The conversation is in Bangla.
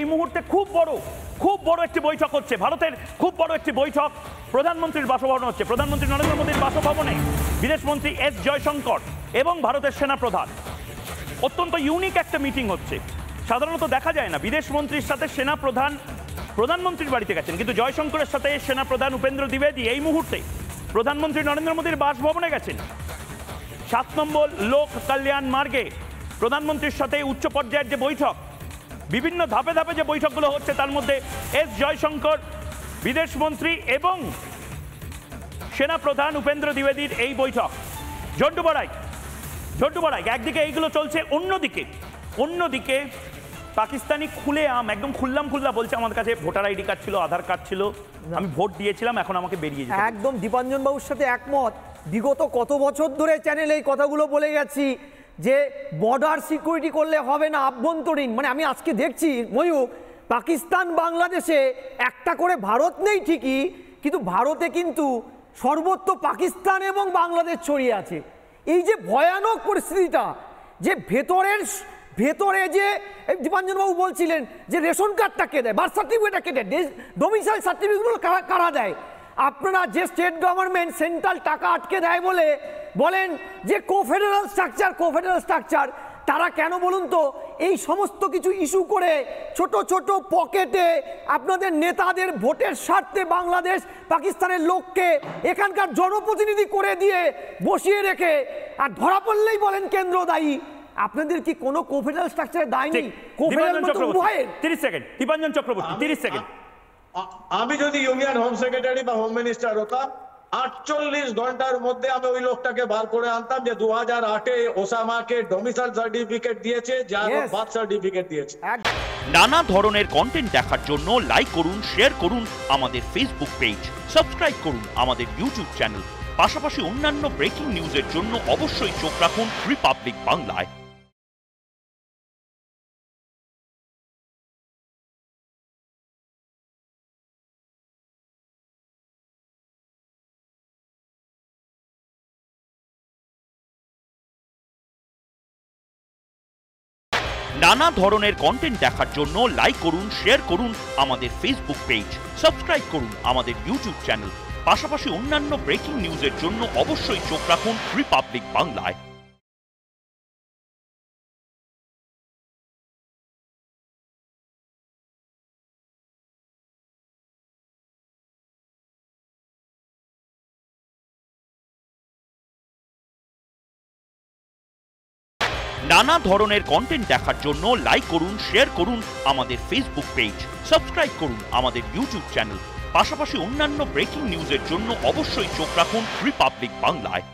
এই মুহূর্তে খুব বড় একটি বৈঠক হচ্ছে, ভারতের খুব বড় একটি বৈঠক প্রধানমন্ত্রীর বাসভবনে হচ্ছে। প্রধানমন্ত্রী নরেন্দ্র মোদীর বাসভবনে বিদেশমন্ত্রী এস জয়শঙ্কর এবং ভারতের সেনাপ্রধান, অত্যন্ত ইউনিক একটা মিটিং হচ্ছে। সাধারণত দেখা যায় না বিদেশমন্ত্রীর সাথে সেনাপ্রধান প্রধানমন্ত্রীর বাড়িতে গেছেন, কিন্তু জয়শঙ্করের সাথে সেনাপ্রধান উপেন্দ্র দ্বিবেদী এই মুহূর্তে প্রধানমন্ত্রী নরেন্দ্র মোদীর বাসভবনে গেছেন। 7 নম্বর লোক কল্যাণ মার্গে প্রধানমন্ত্রীর সাথে উচ্চ পর্যায়ের যে বৈঠক, বিভিন্ন ধাপে ধাপে যে বৈঠকগুলো হচ্ছে, তার মধ্যে এস জয়শঙ্কর, বিদেশমন্ত্রী এবং সেনাপ্রধান উপেন্দ্র দ্বিবেদীর এই বৈঠক। ঝন্টু বড়াই একদিকে এইগুলো চলছে, অন্যদিকে পাকিস্তানি খুলেআম একদম খুল্লা বলছে আমার কাছে ভোটার আইডি কার্ড ছিল, আধার কার্ড ছিল, আমি ভোট দিয়েছিলাম, এখন আমাকে বেরিয়ে যেতে। একদম দীপাঞ্জন বাবুর সাথে একমত। বিগত কত বছর ধরে চ্যানেলে এই কথাগুলো বলে গেছি যে বর্ডার সিকিউরিটি করলে হবে না, আভ্যন্তরীণ। মানে আমি আজকে দেখছি ময়ূক, পাকিস্তান বাংলাদেশে একটা করে ভারত নেই ঠিকই, কিন্তু ভারতে কিন্তু সর্বত্র পাকিস্তান এবং বাংলাদেশ ছড়িয়ে আছে। এই যে ভয়ানক পরিস্থিতিটা, যে ভেতরে যে দীপাঞ্জন বাবু বলছিলেন যে রেশন কার্ডটা কে দেয়, বার্থ সার্টিফিকেটটা কে দেয়, ডোমিসাইল সার্টিফিকেটগুলো কারা দেয়? আপনারা যে স্টেট গভর্নমেন্ট সেন্ট্রাল টাকা আটকে দেয় বলে বলেন যে কোফেডারাল স্ট্রাকচার, তারা কেন বলুন তো এই সমস্ত কিছু ইস্যু করে ছোট পকেটে আপনাদের নেতাদের ভোটের স্বার্থে বাংলাদেশ পাকিস্তানের লোককে এখানকার জনপ্রতিনিধি করে দিয়ে বসিয়ে রেখে, আর ধরা পড়লেই বলেন কেন্দ্র দায়ী। আপনাদের কি কোনো কোফেডারাল স্ট্রাকচারে দায় নেই? কোফেডারাল মতো ভয়ের 30 সেকেন্ড দীপাঞ্জন চক্রবর্তী 30 সেকেন্ড। আমি যদি ইউনিয়ন হোম সেক্রেটারি বা হোম মিনিস্টার হতাম, 48 ঘন্টার মধ্যে আমি ওই লোকটাকে বার করে আনতাম যে 2008-এ ওসামাকে ডোমিসাইল সার্টিফিকেট দিয়েছে, যার বার্থ সার্টিফিকেট দিয়েছে। নানা ধরনের কন্টেন্ট দেখার জন্য লাইক করুন, শেয়ার করুন আমাদের ফেসবুক পেজ, সাবস্ক্রাইব করুন আমাদের ইউটিউব চ্যানেল। পাশাপাশি অন্যান্য ব্রেকিং নিউজের জন্য অবশ্যই চোখ রাখুন রিপাবলিক বাংলায়। নানা ধরনের কন্টেন্ট দেখার জন্য লাইক করুন, শেয়ার করুন আমাদের ফেসবুক পেজ, সাবস্ক্রাইব করুন আমাদের ইউটিউব চ্যানেল। পাশাপাশি অন্যান্য ব্রেকিং নিউজের জন্য অবশ্যই চোখ রাখুন রিপাবলিক বাংলায়। নানা ধরনের কন্টেন্ট দেখার জন্য লাইক করুন, শেয়ার করুন আমাদের ফেসবুক পেজ, সাবস্ক্রাইব করুন আমাদের ইউটিউব চ্যানেল। পাশাপাশি অন্যান্য ব্রেকিং নিউজের জন্য অবশ্যই চোখ রাখুন রিপাবলিক বাংলায়।